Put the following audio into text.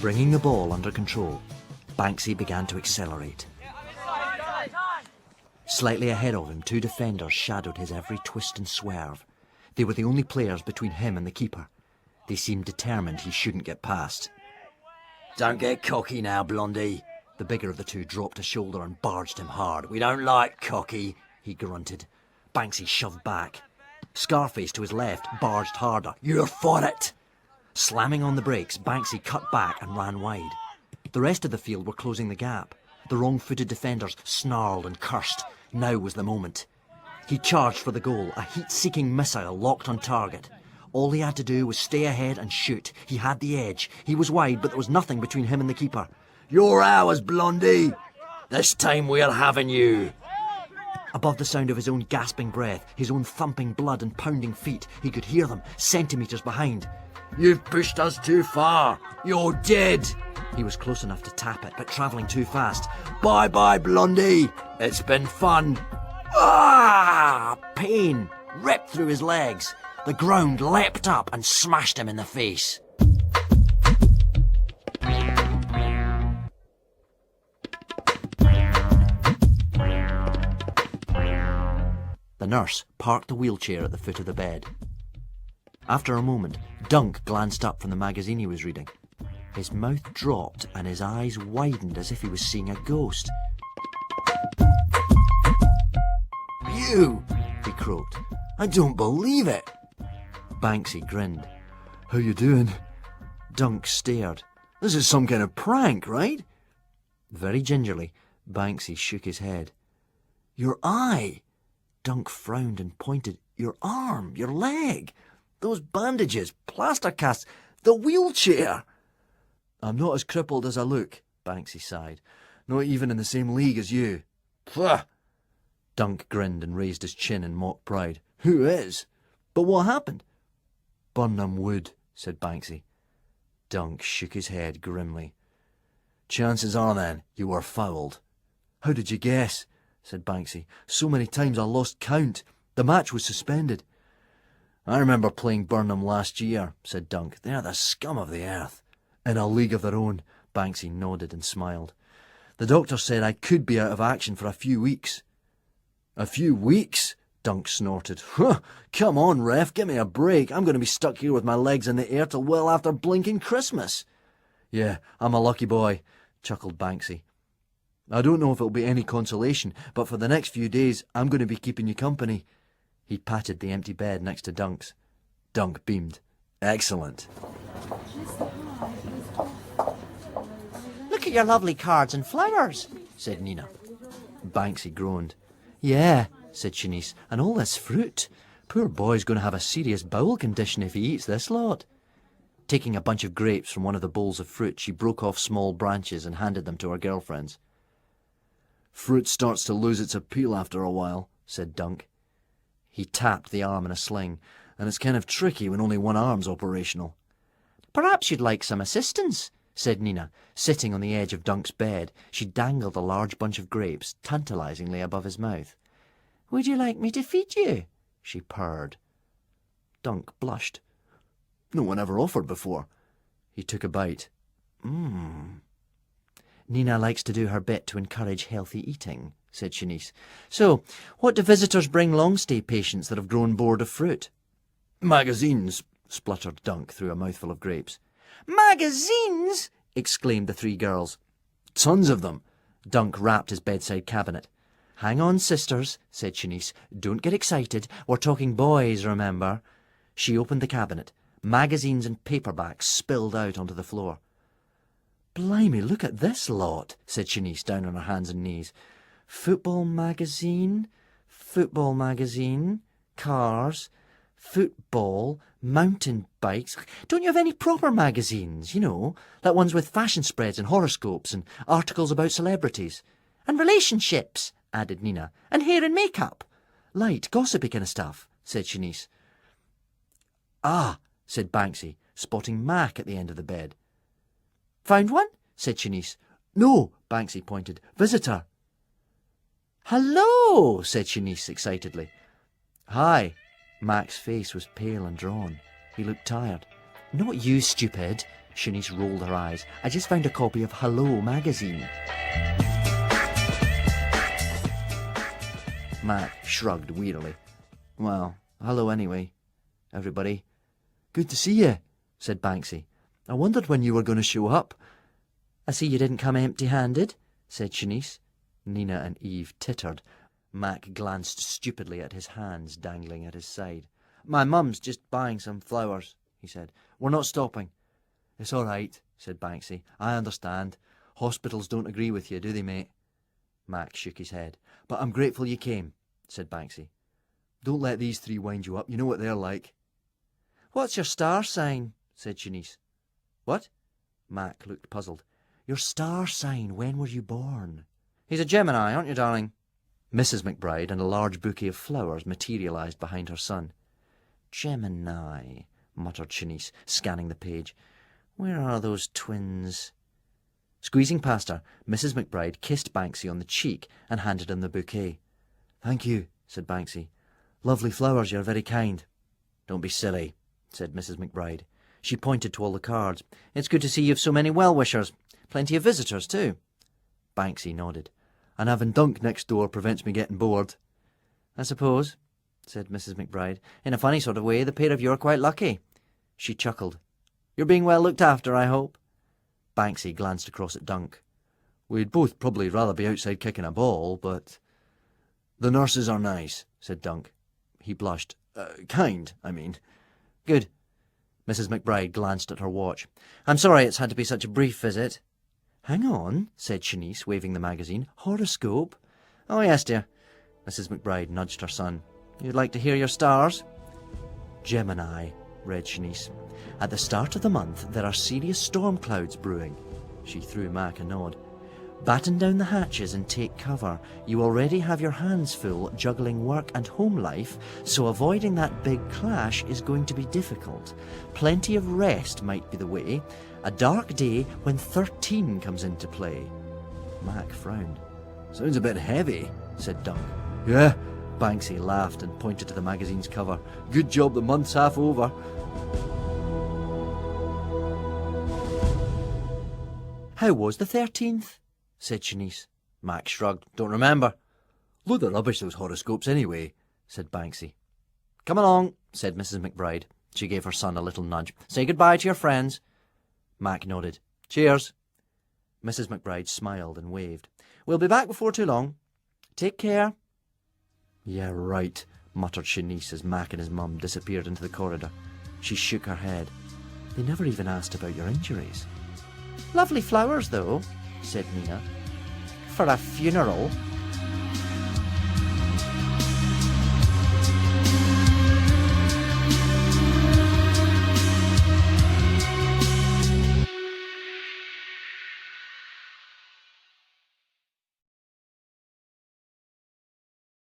Bringing the ball under control, Banksy began to accelerate. Slightly ahead of him, two defenders shadowed his every twist and swerve. They were the only players between him and the keeper. They seemed determined he shouldn't get past. "Don't get cocky now, Blondie." The bigger of the two dropped a shoulder and barged him hard. "We don't like cocky," he grunted. Banksy shoved back. Scarface to his left barged harder. "You're for it!" Slamming on the brakes, Banksy cut back and ran wide. The rest of the field were closing the gap. The wrong-footed defenders snarled and cursed. Now was the moment. He charged for the goal, a heat-seeking missile locked on target. All he had to do was stay ahead and shoot. He had the edge. He was wide, but there was nothing between him and the keeper. "You're ours, Blondie! This time we're having you!" Above the sound of his own gasping breath, his own thumping blood and pounding feet, he could hear them, centimetres behind. "You've pushed us too far! You're dead!" He was close enough to tap it, but travelling too fast. "Bye-bye, Blondie! It's been fun!" Ah! Pain ripped through his legs. The ground leapt up and smashed him in the face. The nurse parked the wheelchair at the foot of the bed. After a moment, Dunk glanced up from the magazine he was reading. His mouth dropped and his eyes widened as if he was seeing a ghost. "You!" he croaked. "I don't believe it!" Banksy grinned. "How you doing?" Dunk stared. "This is some kind of prank, right?" Very gingerly, Banksy shook his head. "Your eye!" Dunk frowned and pointed. "Your arm, your leg, those bandages, plaster casts, the wheelchair." "I'm not as crippled as I look," Banksy sighed. "Not even in the same league as you." "Pfft!" Dunk grinned and raised his chin in mock pride. "Who is? But what happened?" "Burnham Wood," said Banksy. Dunk shook his head grimly. "Chances are, then, you were fouled." "How did you guess?" said Banksy. "So many times I lost count. The match was suspended." "I remember playing Burnham last year," said Dunk. "They're the scum of the earth." "In a league of their own," Banksy nodded and smiled. "The doctor said I could be out of action for a few weeks." "A few weeks?" Dunk snorted. "Huh! Come on, ref, give me a break. I'm going to be stuck here with my legs in the air till well after blinking Christmas." "Yeah, I'm a lucky boy," chuckled Banksy. "I don't know if it'll be any consolation, but for the next few days I'm going to be keeping you company." He patted the empty bed next to Dunk's. Dunk beamed. "Excellent." "Look at your lovely cards and flowers," said Nina. Banksy groaned. "Yeah," said Shanice, "and all this fruit. Poor boy's going to have a serious bowel condition if he eats this lot." Taking a bunch of grapes from one of the bowls of fruit, she broke off small branches and handed them to her girlfriends. "Fruit starts to lose its appeal after a while," said Dunk. He tapped the arm in a sling, "and it's kind of tricky when only one arm's operational." "Perhaps you'd like some assistance," said Nina, sitting on the edge of Dunk's bed. She dangled a large bunch of grapes tantalizingly above his mouth. "Would you like me to feed you?" she purred. Dunk blushed. "No one ever offered before." He took a bite. "Nina likes to do her bit to encourage healthy eating," said Shanice. "So, what do visitors bring long-stay patients that have grown bored of fruit?" "Magazines," spluttered Dunk through a mouthful of grapes. "Magazines!" exclaimed the three girls. "Tons of them." Dunk rapped his bedside cabinet. "Hang on, sisters," said Shanice. "Don't get excited. We're talking boys, remember." She opened the cabinet. Magazines and paperbacks spilled out onto the floor. "Blimey, look at this lot," said Shanice, down on her hands and knees. Football magazine, cars, football, mountain bikes. Don't you have any proper magazines, you know, like ones with fashion spreads and horoscopes and articles about celebrities? And relationships, added Nina, and hair and makeup. Light, gossipy kind of stuff, said Shanice. "Ah," said Banksy, spotting Mac at the end of the bed. "Found one?" said Shanice. "No," Banksy pointed. "Visitor." "Hello," said Shanice excitedly. "Hi." Mac's face was pale and drawn. He looked tired. "Not you, stupid," Shanice rolled her eyes. I just found a copy of Hello magazine. Mac shrugged wearily. Well, hello anyway, everybody. Good to see you, said Banksy. I wondered when you were going to show up. I see you didn't come empty-handed, said Shanice. Nina and Eve tittered. Mac glanced stupidly at his hands dangling at his side. My mum's just buying some flowers, he said. We're not stopping. It's all right, said Banksy. I understand. Hospitals don't agree with you, do they, mate? Mac shook his head. But I'm grateful you came, said Banksy. Don't let these three wind you up. You know what they're like. What's your star sign? Said Shanice. What? Mac looked puzzled. Your star sign. When were you born? He's a Gemini, aren't you, darling? Mrs. McBride and a large bouquet of flowers materialised behind her son. Gemini, muttered Shanice, scanning the page. Where are those twins? Squeezing past her, Mrs. McBride kissed Banksy on the cheek and handed him the bouquet. Thank you, said Banksy. Lovely flowers, you're very kind. Don't be silly, said Mrs. McBride. She pointed to all the cards. It's good to see you've so many well-wishers. Plenty of visitors, too. Banksy nodded. And having Dunk next door prevents me getting bored. I suppose, said Mrs. McBride. In a funny sort of way, the pair of you are quite lucky. She chuckled. You're being well looked after, I hope. Banksy glanced across at Dunk. We'd both probably rather be outside kicking a ball, but... The nurses are nice, said Dunk. He blushed. Kind, I mean. Good. Mrs. McBride glanced at her watch. I'm sorry it's had to be such a brief visit. Hang on, said Shanice, waving the magazine. Horoscope? Oh, yes, dear. Mrs. McBride nudged her son. You'd like to hear your stars? Gemini, read Shanice. At the start of the month, there are serious storm clouds brewing. She threw Mac a nod. Batten down the hatches and take cover. You already have your hands full juggling work and home life, so avoiding that big clash is going to be difficult. Plenty of rest might be the way. A dark day when 13 comes into play. Mac frowned. Sounds a bit heavy, said Dunk. Yeah, Banksy laughed and pointed to the magazine's cover. Good job the month's half over. How was the 13th? Said Shanice. Mac shrugged. Don't remember. Load of rubbish, those horoscopes, anyway, said Banksy. Come along, said Mrs. McBride. She gave her son a little nudge. Say goodbye to your friends. Mac nodded. Cheers. Mrs. McBride smiled and waved. We'll be back before too long. Take care. Yeah, right, muttered Shanice as Mac and his mum disappeared into the corridor. She shook her head. They never even asked about your injuries. Lovely flowers, though, said Nina. For a funeral.